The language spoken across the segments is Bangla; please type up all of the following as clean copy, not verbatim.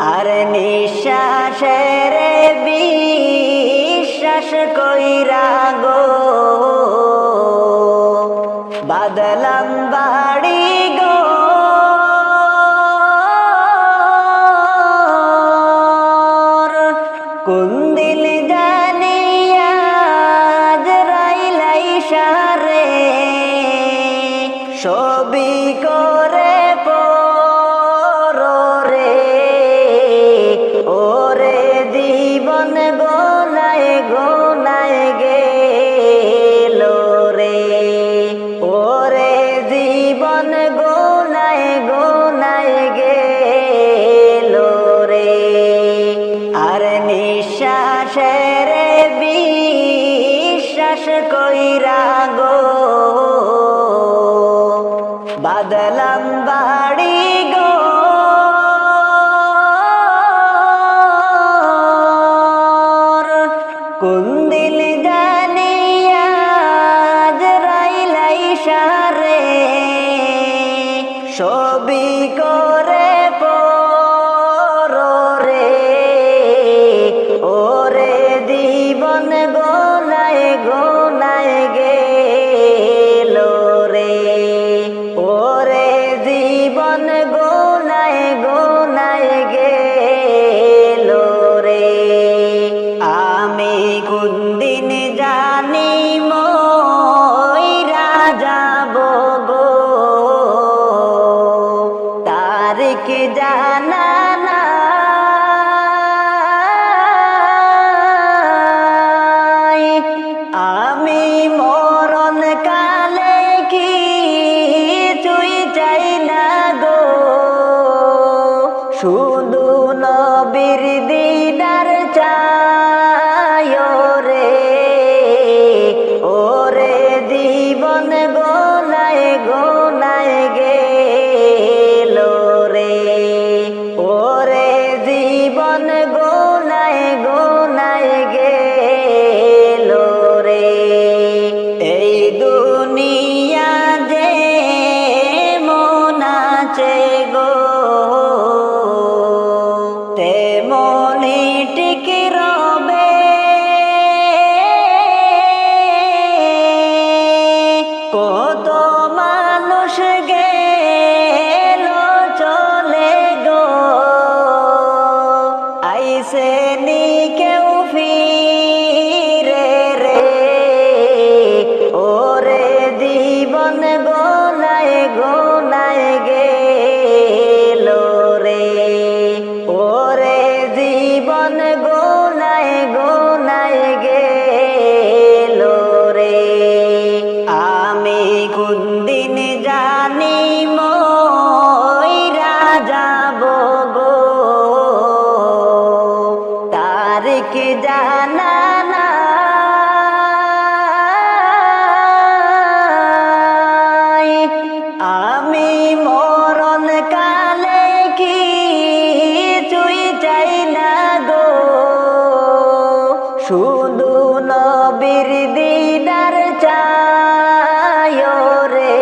আর নিঃশ্বাসের বিশ্বাস কইরা গো বাদলাম বাড়ি গো কোন দিল জানিয়া আজরাইল ইশারে ছবি করে পরে ওরে জীবন গোনায় গোনায় গেল রে ওরে জীবন গোনায় গোনায় গেল রে আর নিঃশ্বাসের বিশ্বাস কইরা গো বাদলাম বাড়ি গো কোন দিল জানিয়া আজরাইল ইশারে ছবি করে পরে ওরে জীবন গোনায় গোনায় গেল রে ওরে জীবন গোনায় গোনায় গেল রে আমি কোন দিন জানি মইরা যাব গো তারিখ জানা নাই আমি মরণ কালে কি তুই চাই না গো শুধু নবীর দিদার চাই রে ওরে জীবন গোনায় গোনায় গেল রে ওরে জীবন গোনায় গোনায় গেল রে এই দুনিয়া যে মন আছে গো তেমনি টিকে রবে কত মানুষ গেল চলে গো আইসে নি কেউ ফিরে রে ওরে জীবন গোনায় গোনায় গেল রে ওরে জীবন গোনায় গোনায় গেল রে আমি কোন দিন জানি মইরা যাব গো তারিখ জানা নাই আমি মরণ কালে কি তুই চাই না গো শুধু নবীর দিদার চাই রে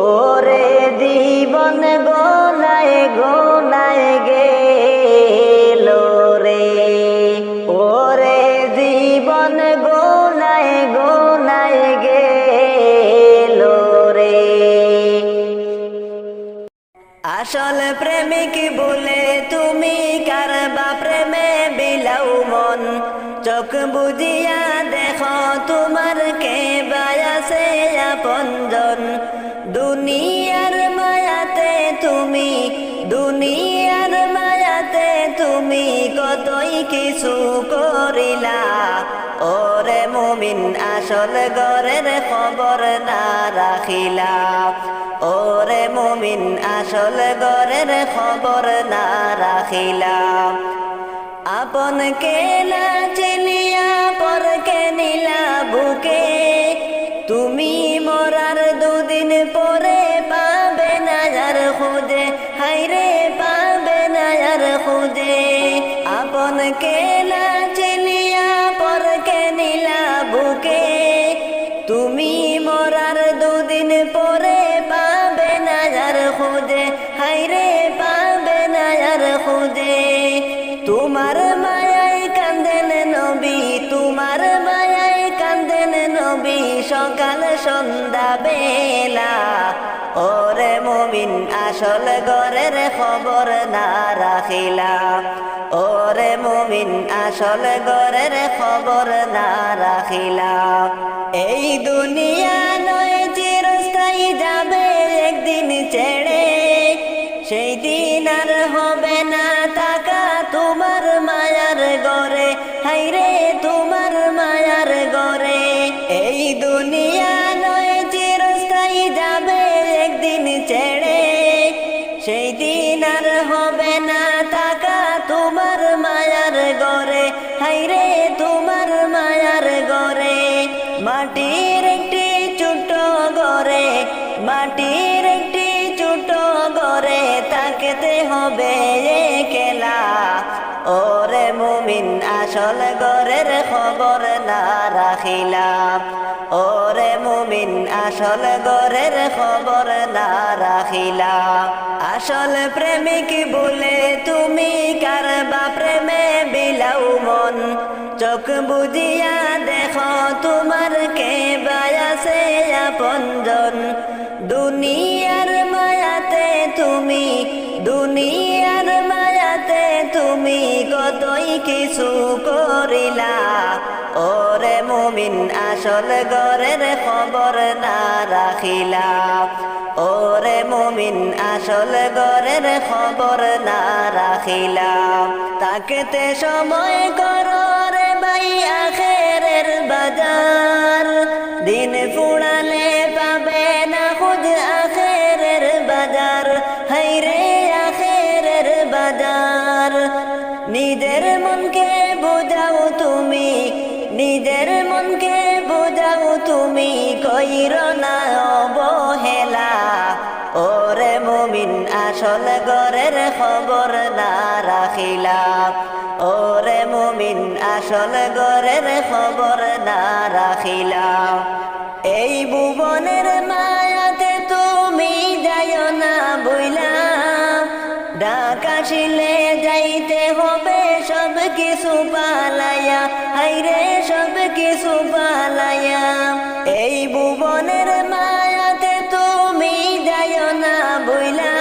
ওরে জীবন গোনায় গোনায় গেল রে ওরে জীবন গোনায় গোনায় গেল রে আসল প্রেমিক বলে তুমি কারবা প্রেমে বিলাও মন চোখ বুঝিয়া দেখো তোমার কে বায়াসে আপনজন দুনিয়ার মায়াতে তুমি দুনিয়ার মায়াতে তুমি কতই কিছু করিলা ওরে মুমিন আসল ঘরের খবর না রাখিলা ওরে মুমিন আসল ঘরের খবর না রাখিলা আপন কে না চিনিয়া পরকে নিলা বুকে তুমি মরার দুদিন পরে পাবে না আর খুঁজে হাইরে পাবে না আর খুঁজে আপন কে না চিনিয়া পরকে নিলা বুকে তুমি মরার দুদিন পরে পাবে না আর খুঁজে হাইরে পাবে না আর খুঁজে তোমার মায়ায় কান্দেন নবী তোমার মায়ায় কান্দেন নবী সকাল সন্ধ্যা বেলা ওরে মুমিন আসল ঘরের খবর না রাখিলা ওরে মুমিন আসল ঘরের খবর না রাখিলা এই দুনিয়া নয় চিরস্থায়ী যাবে একদিন ছেড়ে সেই দিন আর হবে না থাকা তোমার মায়ার ঘরে হায়রে তোমার মায়ার ঘরে এই দুনিয়া নয় চিরস্থায়ী যাবে একদিন ছেড়ে সেই দিন আর হবে না থাকা তোমার মায়ার ঘরে হায়রে তোমার মায়ার ঘরে মাটির একটি ছোট ঘরে মাটির একটি ছোট ঘরে থাকতে হবে একলা ওরে মুমিন আসল ঘরের খবর না রাখিলা ওরে মুমিন আসল ঘরের খবর না রাখিলা আসল প্রেমিক বলে তুমি কারবা প্রেমে বিলাও মন চোখ বুঝিয়া দেখো তোমার কে বায়াসে আপনজন দুনিয়ার মায়াতে তুমি দুনিয়ার মায়াতে তুমি কতই কিছু করিলা ওরে মুমিন আসল ঘরের খবর না রাখিলা ওরে মুমিন আসল ঘরের খবর না রাখিলা তাকেতে সময় করো রে ভাই আখেরের বাজার দিন ফুড়ালে পাবে না খুদ আখেরের বাজার হায়রে আখেরের বাজার নিজের মনকে বোঝাও তুমি নিজের মনকে বোঝাও তুমি কইর না অবহেলা ওরে মুমিন আসল ঘরের খবর না রাখিলা ওরে মুমিন আসল ঘরের খবর না রাখিলা এই ভুবনের মায়াতে তুমি যাইও না বইলা ডাক আসিলে যাইতে হবে সব কিছু পালাইয়া হায়রে সব কিছু পালাইয়া এই ভুবনের মায়াতে তুমি যাইও না বইলা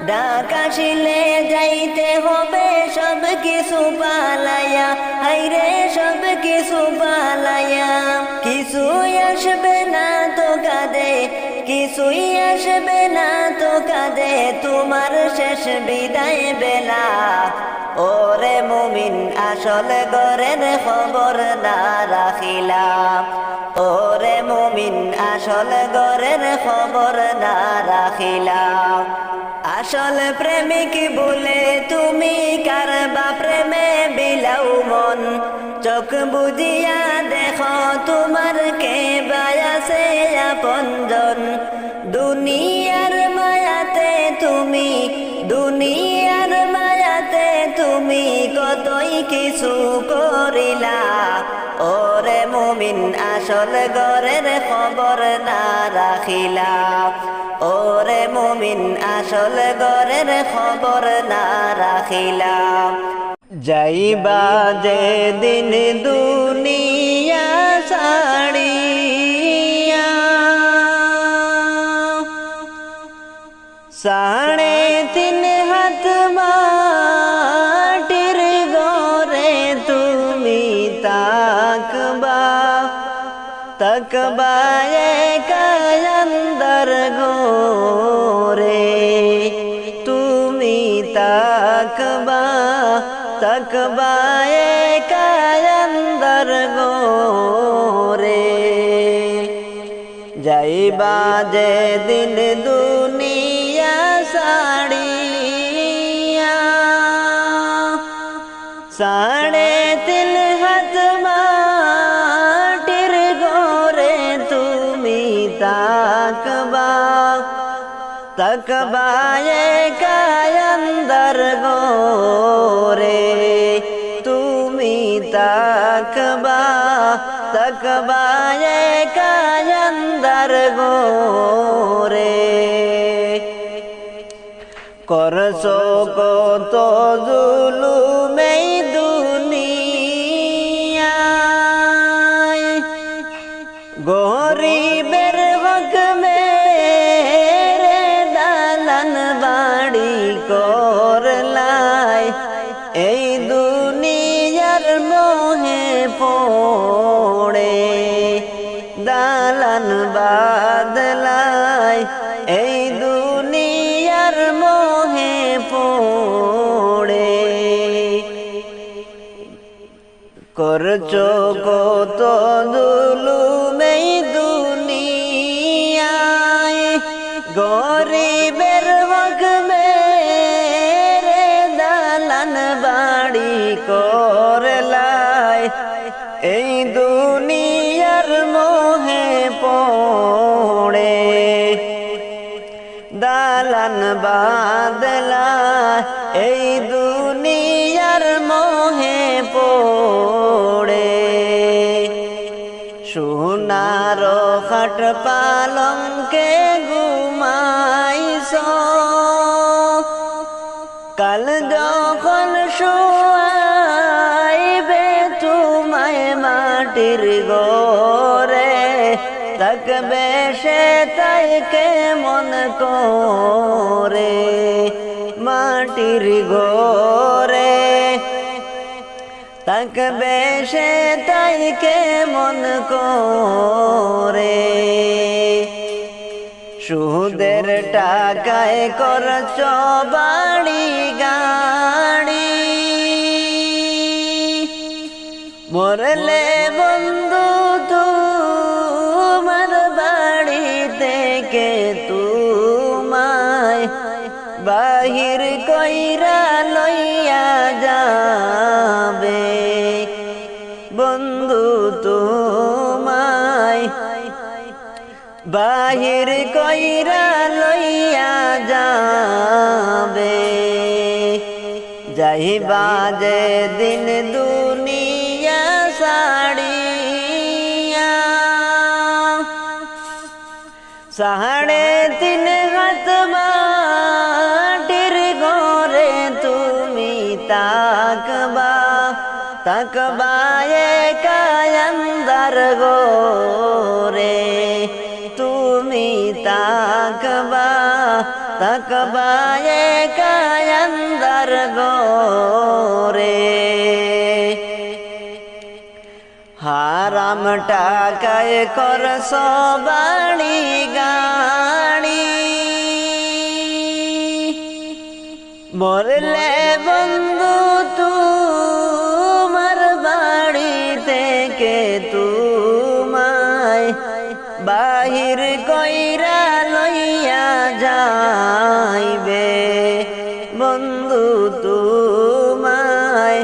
ডাক আসিলে যাইতে হবে সব কিছু পালাইয়া হায়রে সব কিছু পালাইয়া কিছুই আসবে না তো কাঁদে কিছুই আসবে না তো কাঁদে তোমার শেষ বিদায় বেলা ওরে মুমিন আসল ঘরের খবর না রাখিলা ওরে মুমিন আসল ঘরের খবর না রাখিলা আসল প্রেমিক বলে তুমি কারবা প্রেমে বিলাও মন চোখ বুঝিয়া দেখো তোমার কে বায়াসে আপনজন দুনিয়ার মায়াতে তুমি দুনিয়ার মায়াতে তুমি কতই কিছু করিলা ওরে মুমিন আসল ঘরের খবর না রাখিলা ওরে মুমিন আসল ঘরের খবর না রাখিলা যাইবা যে দিন দুনিয়া ছাড়িয়া 3.5 হাত মাটির ঘরে তুমি তাকবা তাকবা একা অন্দর ঘরে তুমি তাকবা তাকবা একা অন্দর ঘরে যাইবা যে দিন দুনিয়া ছাড়িয়া 3.5 হাত মাটির ঘরে তুমি তাকবা তাকবা একা অন্দর ঘরে তুমি তাকবা তাকবা একা অন্দর ঘরে করছো কত জুলুম এই দুনিয়ায়, গরিবের হক মেরে দালান বাড়ি করলাই, এই দুনিয়ার মোহে পড়ে দালান বাদলাই, এই দুনিয়ার মোহে পড়ে। করছো কত জুলুম এই দুনিয়ায়, গরিবের হক মেরে দালান বাড়ি করলাই, এই দুনিয়ার মোহে পড়ে দালান বাদলাই, এই দুনিয়ার মোহে পড়ে। সোনার খাট পালঙ্কে ঘুমাইছো, কাল যখন শোয়াইবে তোমায় মাটির ঘরে, থাকবে সে তাই কেমন করে মাটির ঘরে, থাকবে সে তাই কেমন করে। সুদের টাকায় করছো বাড়ি গাড়ি, মরলে বন্ধু তোমার বাড়ি থেকে তোমায় বাহির কইরা লইয়া যাবে, বন্ধু তোমায় বাহির কইরা লইয়া যাবে। যাইবা যে দিন দুনিয়া ছাড়িয়া, 3.5 হাত মাটির ঘরে তুমি তাকবা, তাকবা একা আন্ধার ঘরে, তুমি তাকবা, তাকবা একা আন্ধার ঘরে। হারাম টাকায় করছো বাড়ি গাড়ি, মরলে বন্ধু তোমার বাড়ি থেকে তোমায় বাহির কইরা লইয়া যাইবে, বন্ধু তোমায়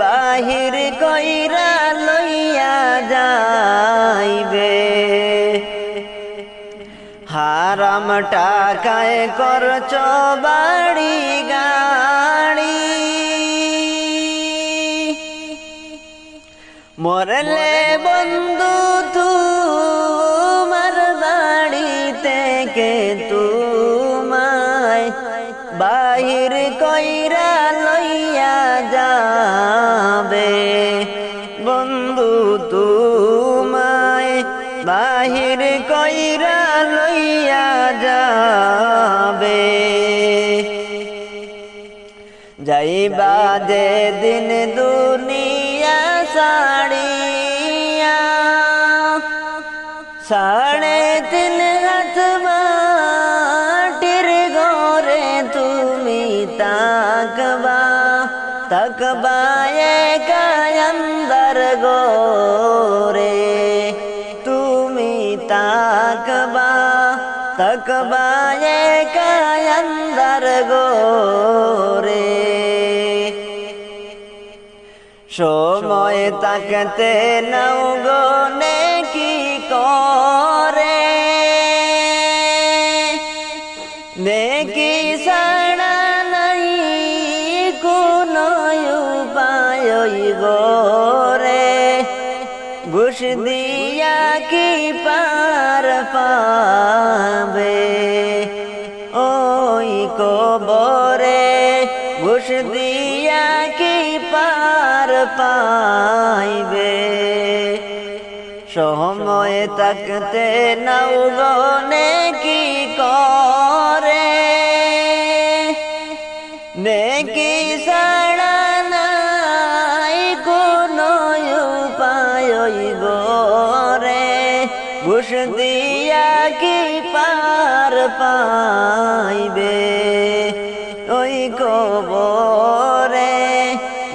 বাহির কইরা লইয়া যাইবে। হারাম টাকায় করছো বাড়ি গাড়ি, মরলে বন্ধু তোমার বাড়ি থেকে তোমায় বাহির কইরা লইয়া যাবে, বন্ধু তোমায় বাহির কইরা লইয়া যাবে। যাইবা যে দিন দুনিয়া ছাড়িয়া, 3.5 হাত মাটির ঘরে তুমি তাকবা, তাকবা একা আন্ধার ঘরে, তুমি তাকবা, তাকবা একা আন্ধার ঘরে। সময় তাকতে নাও গো নেকি করে, নেকি ছাড়া নাই কোনো উপায় গোরে, ঘুষ দিয়া কি পার পাবে ওই কবর ঘুষ দিয়া কি পার পাইবে সময় থাকতে নাও গনে কি করে নেকি ছাড়া নাই কোনো উপায় গরে ঘুষ দিয়া কি পার পাইবে ওই কবরে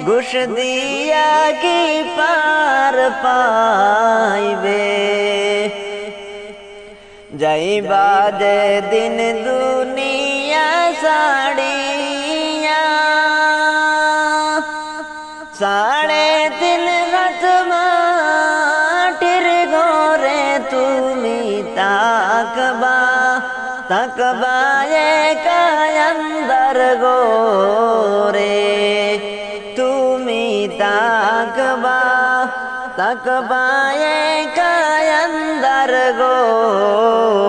ঘুষ দিয়া কি পার পাইবে যাইবা যে দিন দুনিয়া ছাড়িয়া 3.5 রাত মাটির ঘরে তুমি তাকবা তাকবা একা আন্দার গোরে তুমি তাকবা তাকবা একা আন্দার গোরে